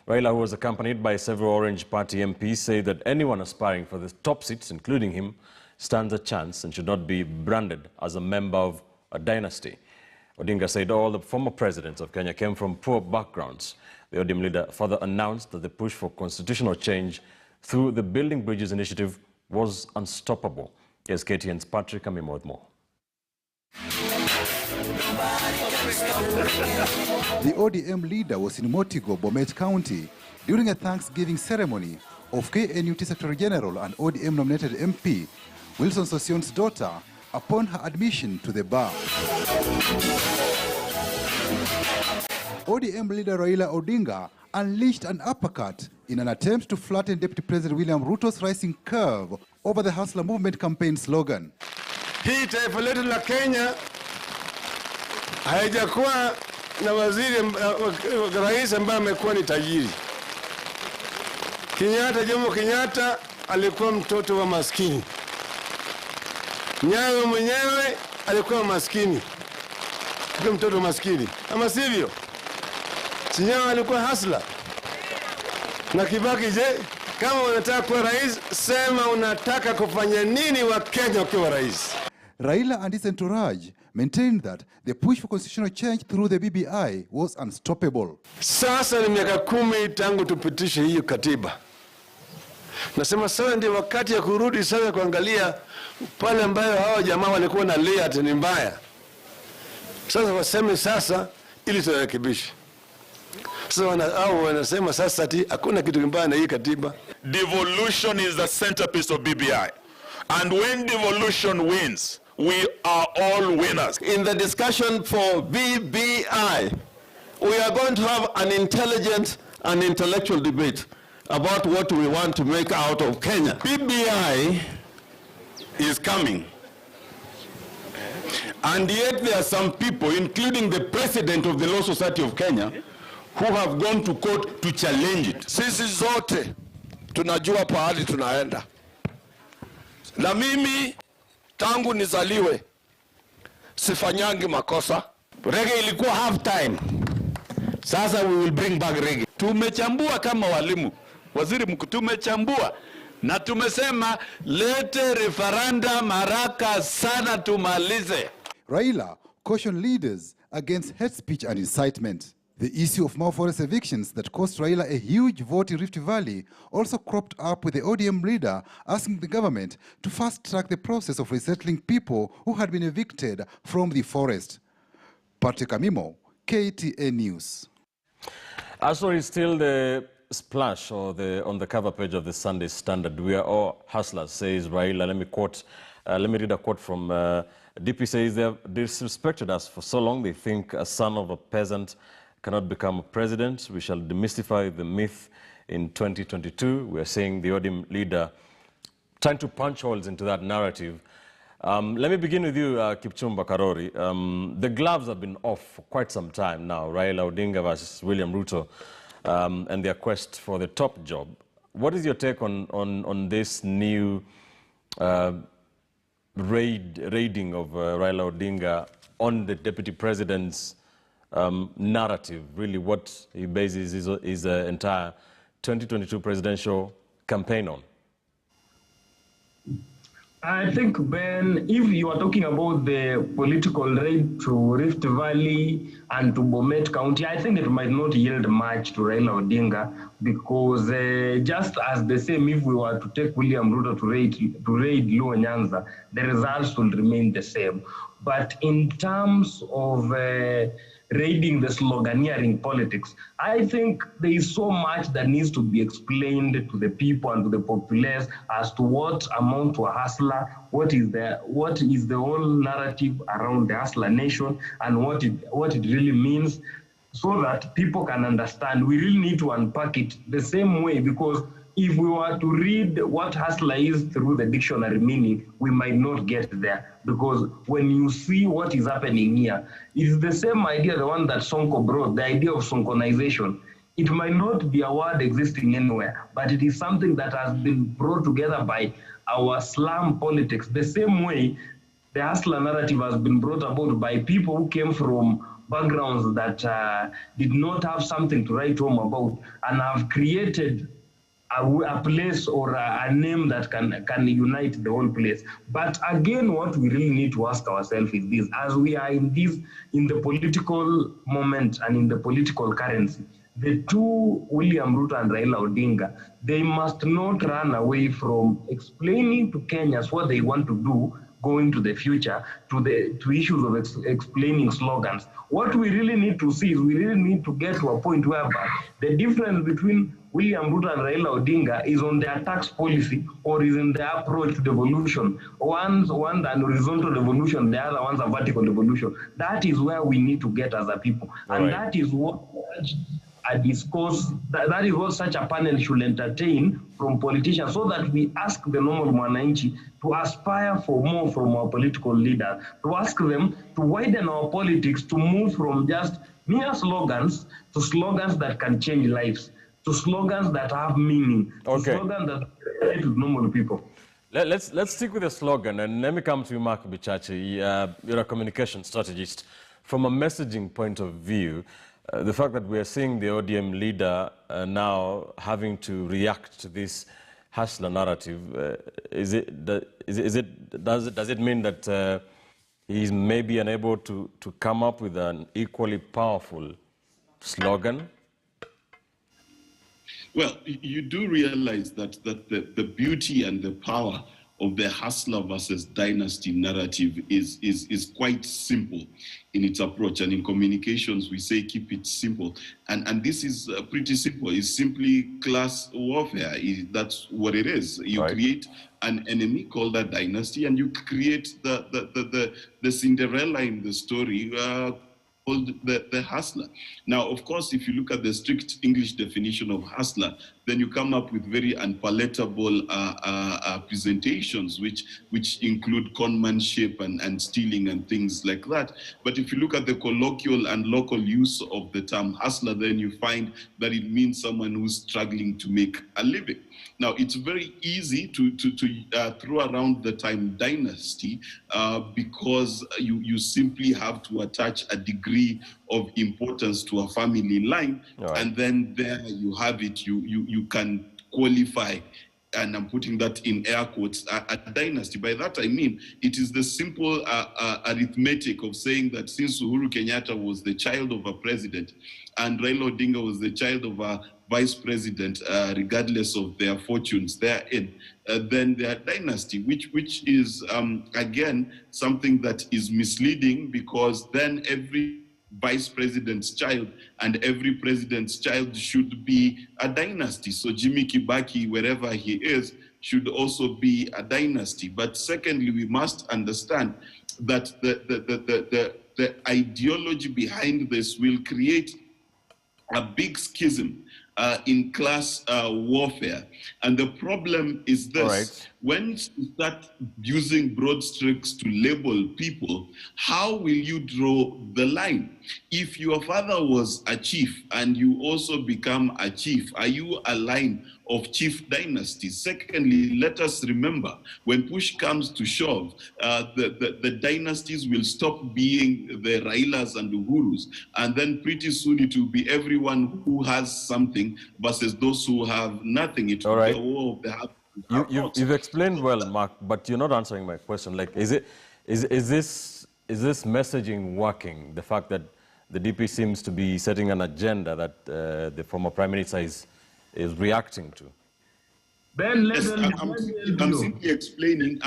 Raila, who was accompanied by several Orange Party MPs, said that anyone aspiring for the top seats, including him, stands a chance and should not be branded as a member of a dynasty. Odinga said all the former presidents of Kenya came from poor backgrounds. The ODM leader further announced that the push for constitutional change through the Building Bridges initiative was unstoppable. Here's KTN's Patrick Amimo with more. The ODM leader was in Motigo, Bomet County, during a Thanksgiving ceremony of KNUT Secretary General and ODM-nominated MP Wilson Sosion's daughter upon her admission to the bar. ODM leader Raila Odinga unleashed an uppercut in an attempt to flatten Deputy President William Ruto's rising curve over the Hustler Movement campaign slogan. Hii taifa letu la Kenya haijakuwa na waziri rais ambaye amekuwa ni tajiri. Jomo Kenyatta alikuwa mtoto wa maskini. Nyayo mwenyewe alikuwa maskini. Alikuwa mtoto maskini. Ama sivyo? Nyayo alikuwa hustler. Na Kibaki, je, kama unataka kuwa rais, sema unataka kufanya nini wa Kenya ukiwa rais? Raila and his entourage maintained that the push for constitutional change through the BBI was unstoppable. Sasa ni miaka 10 tangu tupitishe hiyo katiba. Nasema sasa ndio wakati ya kurudi sasa kuangalia pale ambayo hao jamaa walikuwa na layout ni mbaya. Sasa waseme sasa ili turekebishe. Sasa wanasema sasa ati hakuna kitu mbaya na hii katiba. Devolution is the centerpiece of BBI. And when devolution wins, we are all winners. In the discussion for BBI, we are going to have an intelligent and intellectual debate about what we want to make out of Kenya. BBI is coming. And yet there are some people, including the president of the Law Society of Kenya, who have gone to court to challenge it. Sisi zote tunajua pahali tunaenda. Na mimi tangu nizaliwe sifanyangi makosa. Reggae ilikuwa half time. Sasa we will bring back reggae. Tumechambua kama walimu. Waziri mkuu, tumechambua na tumesema lete referendum haraka sana tumalize. Raila cautioned leaders against hate speech and incitement. The issue of more forest evictions that cost Raila a huge vote in Rift Valley also cropped up, with the ODM leader asking the government to fast-track the process of resettling people who had been evicted from the forest. Patrick Amimo, KTN News. Sorry, still the splash on the cover page of the Sunday Standard. We are all hustlers, says Raila. Let me read a quote from DP. Says they have disrespected us for so long. They think a son of a peasant cannot become a president. We shall demystify the myth in 2022. We are seeing the ODM leader trying to punch holes into that narrative. Let me begin with you, Kipchumba Karori. The gloves have been off for quite some time now. Raila Odinga versus William Ruto and their quest for the top job. What is your take on this new raiding of Raila Odinga on the deputy president's narrative, really what he bases his entire 2022 presidential campaign on? I think, Ben, if you are talking about the political raid to Rift Valley and to Bomet County, I think it might not yield much to Raila Odinga, because just as the same, if we were to take William Ruto to raid Luo Nyanza, the results will remain the same. But in terms of raiding the sloganeering politics, I think there is so much that needs to be explained to the people and to the populace as to what amount to a hustler, what is the whole narrative around the hustler nation, and what it really means, so that people can understand. We really need to unpack it the same way, because if we were to read what hustler is through the dictionary meaning, we might not get there. Because when you see what is happening here, it's the same idea, the one that Sonko brought, the idea of Sonkonization. It might not be a word existing anywhere, but it is something that has been brought together by our slum politics. The same way the hustler narrative has been brought about by people who came from backgrounds that did not have something to write home about, and have created a place or a name that can unite the whole place. But again, what we really need to ask ourselves is this: as we are in the political moment and in the political currency, the two, William Ruto and Raila Odinga, they must not run away from explaining to Kenyans what they want to do going to the future, to issues of explaining slogans. What we really need to see is we really need to get to a point whereby the difference between William Ruto and Raila Odinga is on their tax policy or is in their approach to devolution. One's an horizontal devolution, the other one's a vertical devolution. That is where we need to get as a people. And that is what a discourse, that is what such a panel should entertain from politicians, so that we ask the normal mwananchi to aspire for more from our political leaders, to ask them to widen our politics, to move from just mere slogans to slogans that can change lives, to slogans that have meaning, to slogans that relate with normal people. Let's stick with the slogan, and let me come to you, Mark Bichachi. You're a communication strategist. From a messaging point of view, the fact that we are seeing the ODM leader now having to react to this hustler narrative, does it mean that he's maybe unable to come up with an equally powerful slogan? Well, you do realize that the beauty and the power of the hustler versus dynasty narrative is quite simple in its approach. And in communications, we say keep it simple. And this is pretty simple. It's simply class warfare. That's what it is. You create an enemy called a dynasty, and you create the Cinderella in the story called the hustler. Now, of course, if you look at the strict English definition of hustler, then you come up with very unpalatable presentations, which include conmanship and stealing and things like that. But if you look at the colloquial and local use of the term hustler, then you find that it means someone who's struggling to make a living. Now, it's very easy to throw around the term dynasty because you simply have to attach a degree of importance to a family line, and then there you have it. You can qualify, and I'm putting that in air quotes, a dynasty. By that I mean it is the simple arithmetic of saying that since Uhuru Kenyatta was the child of a president and Raila Odinga was the child of a vice president, regardless of their fortunes therein, then their dynasty, which is again something that is misleading, because then every vice president's child and every president's child should be a dynasty. So Jimmy Kibaki, wherever he is, should also be a dynasty. But secondly, we must understand that the ideology behind this will create a big schism in class warfare. And the problem is this: when you start using broad strokes to label people, how will you draw the line? If your father was a chief and you also become a chief, are you a line of chief dynasties? Secondly, let us remember, when push comes to shove, the dynasties will stop being the Railas and Uhurus, and then pretty soon it will be everyone who has something versus those who have nothing. It will be a war of the haves. You've explained well, Mark, but you're not answering my question. Like, is this messaging working? The fact that the DP seems to be setting an agenda that the former Prime Minister is reacting to. Ben, yes, I'm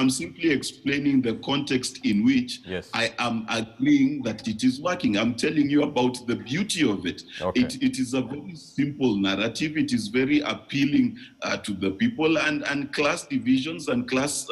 simply explaining the context in which I am agreeing that it is working. I'm telling you about the beauty of it. It is a very simple narrative. It is very appealing to the people, and class divisions and class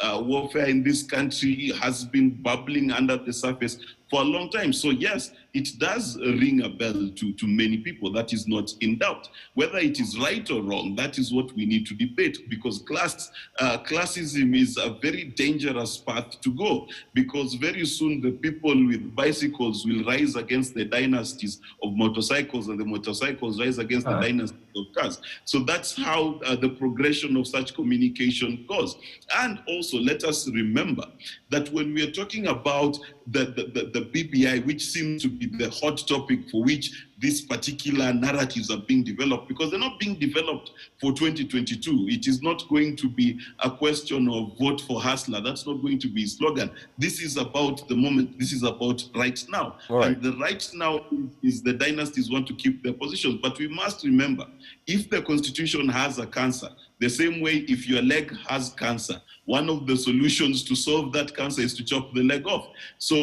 warfare in this country has been bubbling under the surface for a long time. So yes, it does ring a bell to many people. That is not in doubt. Whether it is right or wrong, that is what we need to debate, because classism is a very dangerous path to go, because very soon the people with bicycles will rise against the dynasties of motorcycles, and the motorcycles rise against the dynasties of cars. So that's how the progression of such communication goes. And also, let us remember that when we are talking about the BBI, which seems to be the hot topic for which these particular narratives are being developed, because they're not being developed for 2022. It is not going to be a question of vote for Hustler. That's not going to be a slogan. This is about the moment. This is about right now. Right. And the right now is the dynasties want to keep their positions. But we must remember, if the constitution has a cancer, the same way if your leg has cancer, one of the solutions to solve that cancer is to chop the leg off. So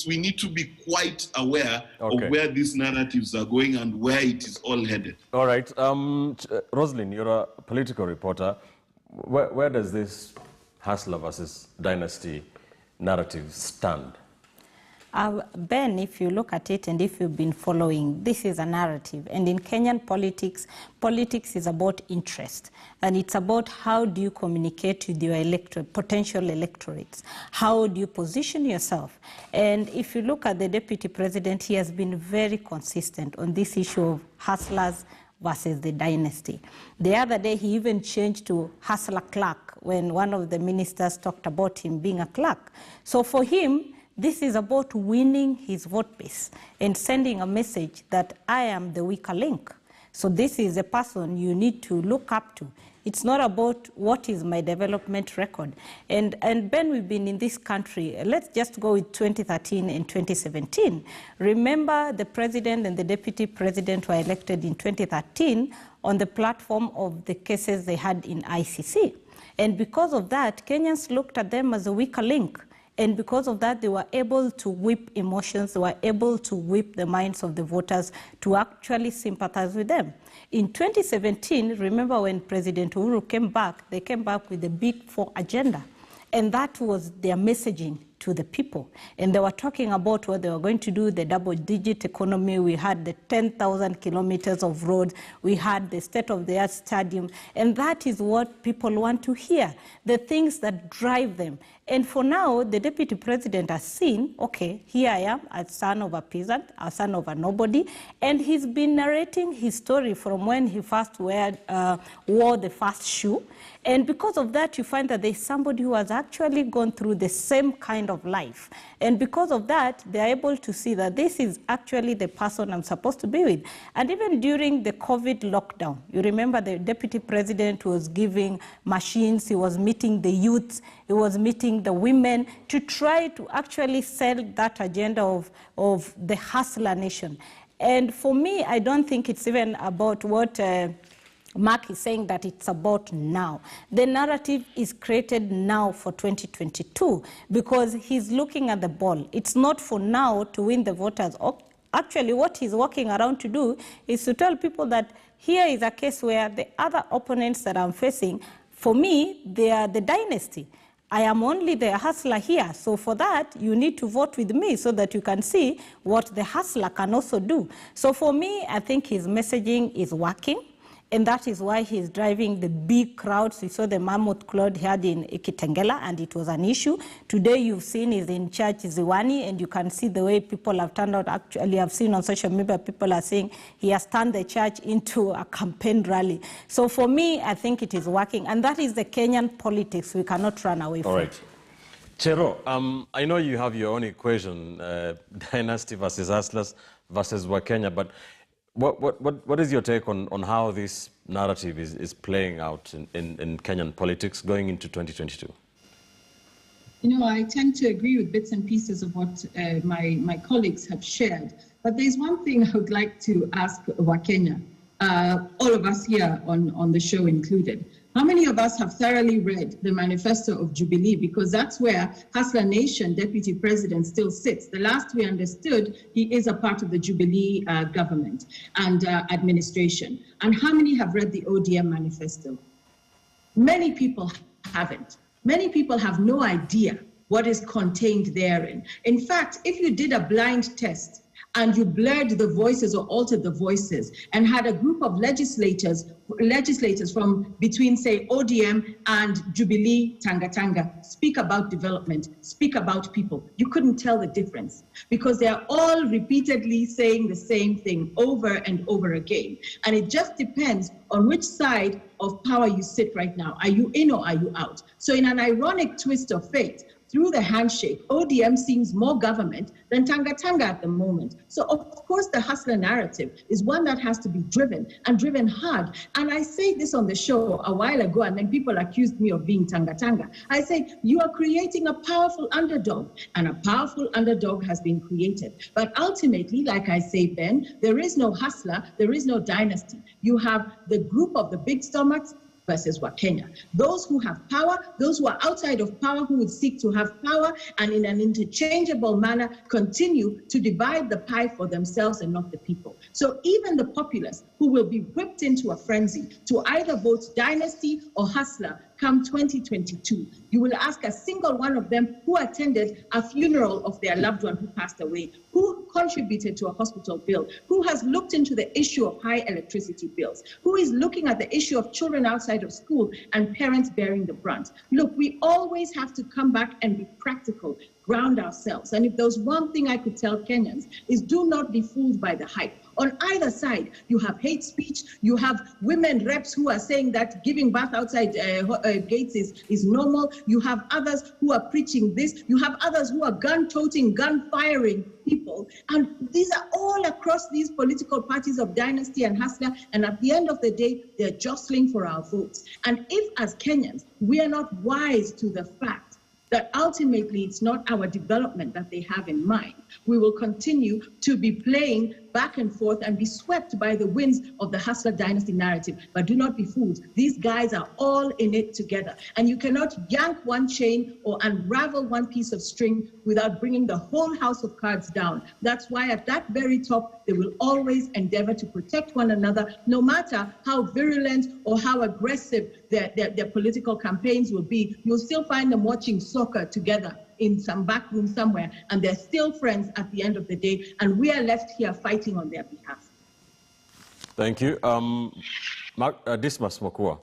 we need to be quite aware of where these narratives are going and where it is all headed. All right. Roslyn, you're a political reporter. Where does this Hustler versus Dynasty narrative stand? Ben, if you look at it and if you've been following, this is a narrative. And in Kenyan politics, politics is about interest. And it's about how do you communicate with your potential electorates? How do you position yourself? And if you look at the deputy president, he has been very consistent on this issue of hustlers versus the dynasty. The other day, he even changed to hustler clerk when one of the ministers talked about him being a clerk. So for him, this is about winning his vote base and sending a message that I am the weaker link. So this is a person you need to look up to. It's not about what is my development record. And Ben, we've been in this country, let's just go with 2013 and 2017. Remember, the president and the deputy president were elected in 2013 on the platform of the cases they had in ICC. And because of that, Kenyans looked at them as a weaker link. And because of that, they were able to whip emotions, they were able to whip the minds of the voters to actually sympathize with them. In 2017, remember when President Uhuru came back, they came back with the Big Four agenda. And that was their messaging to the people. And they were talking about what they were going to do, the double-digit economy. We had the 10,000 kilometers of roads. We had the state-of-the-art stadium. And that is what people want to hear, the things that drive them. And for now, the deputy president has seen, okay, here I am, a son of a peasant, a son of a nobody, and he's been narrating his story from when he first wore the first shoe. And because of that, you find that there's somebody who has actually gone through the same kind of life. And because of that, they're able to see that this is actually the person I'm supposed to be with. And even during the COVID lockdown, you remember the deputy president was giving machines, he was meeting the youths, he was meeting the women to try to actually sell that agenda of the hustler nation. And for me, I don't think it's even about what Mark is saying, that it's about now. The narrative is created now for 2022 because he's looking at the ball. It's not for now to win the voters. Actually, what he's walking around to do is to tell people that here is a case where the other opponents that I'm facing, for me, they are the dynasty. I am only the hustler here. So for that, you need to vote with me so that you can see what the hustler can also do. So for me, I think his messaging is working. And that is why he's driving the big crowds. We saw the mammoth crowd he had in Kitengela, and it was an issue. Today you've seen he's in Church Ziwani, and you can see the way people have turned out. Actually, I've seen on social media, people are saying he has turned the church into a campaign rally. So for me, I think it is working. And that is the Kenyan politics we cannot run away from. All right. Chero, I know you have your own equation, dynasty versus hustlers versus Wakenya, but what is your take on how this narrative is playing out in Kenyan politics going into 2022? You know, I tend to agree with bits and pieces of what my colleagues have shared. But there's one thing I would like to ask Wakenya, all of us here on the show included. How many of us have thoroughly read the manifesto of Jubilee? Because that's where Hustler Nation Deputy President still sits. The last we understood, he is a part of the Jubilee government and administration. And how many have read the ODM manifesto? Many people haven't. Many people have no idea what is contained therein. In fact, if you did a blind test and you blurred the voices or altered the voices and had a group of legislators from between, say, ODM and Jubilee Tanga speak about development, speak about people, you couldn't tell the difference because they are all repeatedly saying the same thing over and over again. And it just depends on which side of power you sit right now. Are you in or are you out? So in an ironic twist of fate, through the handshake, ODM seems more government than Tanga Tanga at the moment. So of course the hustler narrative is one that has to be driven and driven hard. And I say this on the show a while ago, and then people accused me of being Tanga Tanga. I say, you are creating a powerful underdog, and a powerful underdog has been created. But ultimately, like I say, Ben, there is no hustler, there is no dynasty. You have the group of the big stomachs versus Wakenya. Those who have power, those who are outside of power, who would seek to have power and in an interchangeable manner continue to divide the pie for themselves and not the people. So even the populace who will be whipped into a frenzy to either vote dynasty or hustler come 2022, you will ask a single one of them who attended a funeral of their loved one who passed away, who contributed to a hospital bill, who has looked into the issue of high electricity bills, who is looking at the issue of children outside of school and parents bearing the brunt. Look, we always have to come back and be practical, ground ourselves. And if there's one thing I could tell Kenyans is do not be fooled by the hype. On either side, you have hate speech, you have women reps who are saying that giving birth outside gates is normal, you have others who are preaching this, you have others who are gun-toting, gun-firing people, and these are all across these political parties of dynasty and hustler, and at the end of the day, they're jostling for our votes. And if as Kenyans, we are not wise to the fact that ultimately it's not our development that they have in mind, we will continue to be playing back and forth and be swept by the winds of the hustler dynasty narrative. But do not be fooled. These guys are all in it together. And you cannot yank one chain or unravel one piece of string without bringing the whole house of cards down. That's why at that very top, they will always endeavor to protect one another, no matter how virulent or how aggressive their political campaigns will be. You'll still find them watching soccer together in some back room somewhere, and they're still friends at the end of the day, and we are left here fighting on their behalf. Thank you. Dismas Mokua.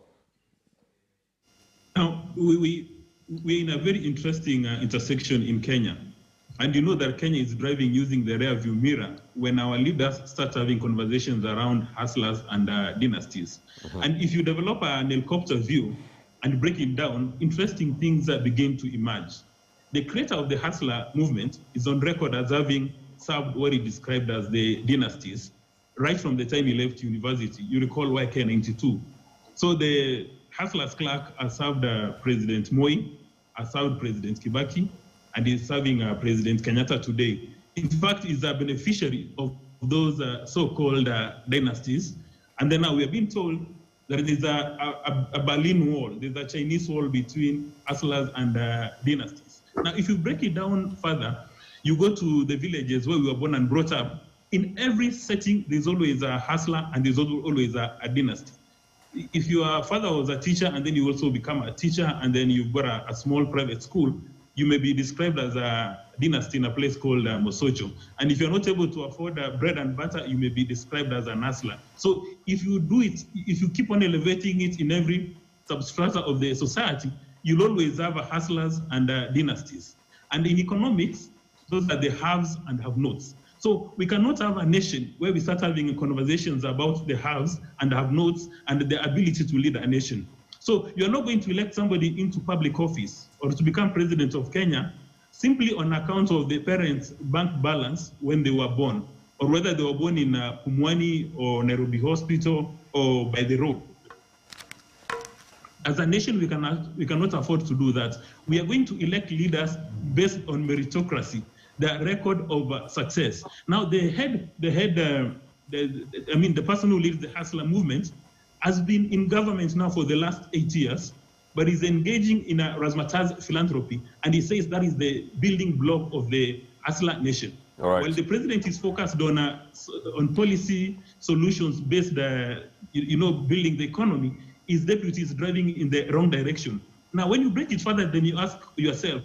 Now, we're in a very interesting intersection in Kenya. And you know that Kenya is driving using the rear view mirror when our leaders start having conversations around hustlers and dynasties. And if you develop an helicopter view and break it down, interesting things begin to emerge. The creator of the hustler movement is on record as having served what he described as the dynasties right from the time he left university. You recall YK 92. So the hustler's clerk has served President Moi, has served President Kibaki, and is serving President Kenyatta today. In fact, he's a beneficiary of those so-called dynasties. And then now we have been told that there's a Berlin Wall, there's a Chinese wall between hustlers and dynasties. Now, if you break it down further, you go to the villages where we were born and brought up. In every setting, there's always a hustler and there's always a dynasty. If your father was a teacher and then you also become a teacher and then you've got a small private school, you may be described as a dynasty in a place called Mosocho. And if you're not able to afford bread and butter, you may be described as an hustler. So if you do it, if you keep on elevating it in every substrata of the society, you'll always have hustlers and dynasties. And in economics, those are the haves and have-nots. So we cannot have a nation where we start having conversations about the haves and have-nots and the ability to lead a nation. So you're not going to elect somebody into public office or to become president of Kenya simply on account of the parents' bank balance when they were born, or whether they were born in Pumwani or Nairobi Hospital or by the road. As a nation, we cannot afford to do that. We are going to elect leaders based on meritocracy, the record of success. Now, the person who leads the hustler movement has been in government now for the last 8 years, but is engaging in a razzmatazz philanthropy, and he says that is the building block of the hustler nation. All right. While the president is focused on policy solutions based, building the economy, his deputy is driving in the wrong direction. Now, when you break it further, then you ask yourself,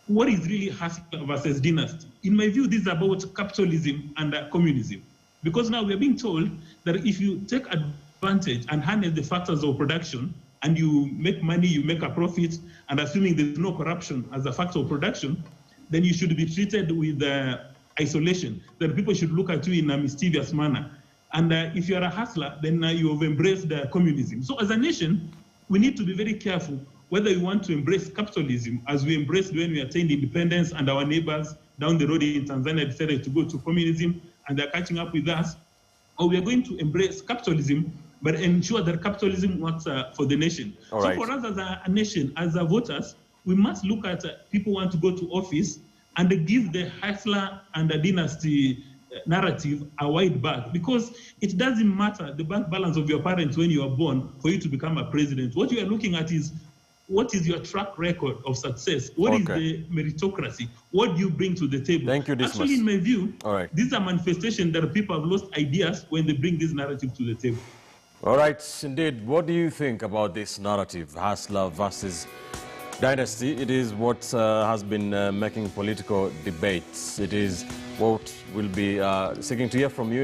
what is really hustler versus dynasty? In my view, this is about capitalism and communism. Because now we are being told that if you take advantage and harness the factors of production, and you make money, you make a profit, and assuming there's no corruption as a factor of production, then you should be treated with isolation, that people should look at you in a mischievous manner. And if you're a hustler, then you have embraced communism. So as a nation, we need to be very careful whether we want to embrace capitalism as we embraced when we attained independence and our neighbors down the road in Tanzania decided to go to communism and they're catching up with us, or we are going to embrace capitalism but ensure that capitalism works for the nation. All so right. for us as a nation, as a voters, we must look at people want to go to office and give the hustler and the dynasty narrative a wide berth, because it doesn't matter the bank balance of your parents when you are born for you to become a president. What you are looking at is what is your track record of success? What is the meritocracy? What do you bring to the table? Thank you, Dismas. Actually, in my view, All right. this is a manifestation that people have lost ideas when they bring this narrative to the table. All right, indeed. What do you think about this narrative, hustler versus dynasty? It is what has been making political debates. It is what we'll be seeking to hear from you.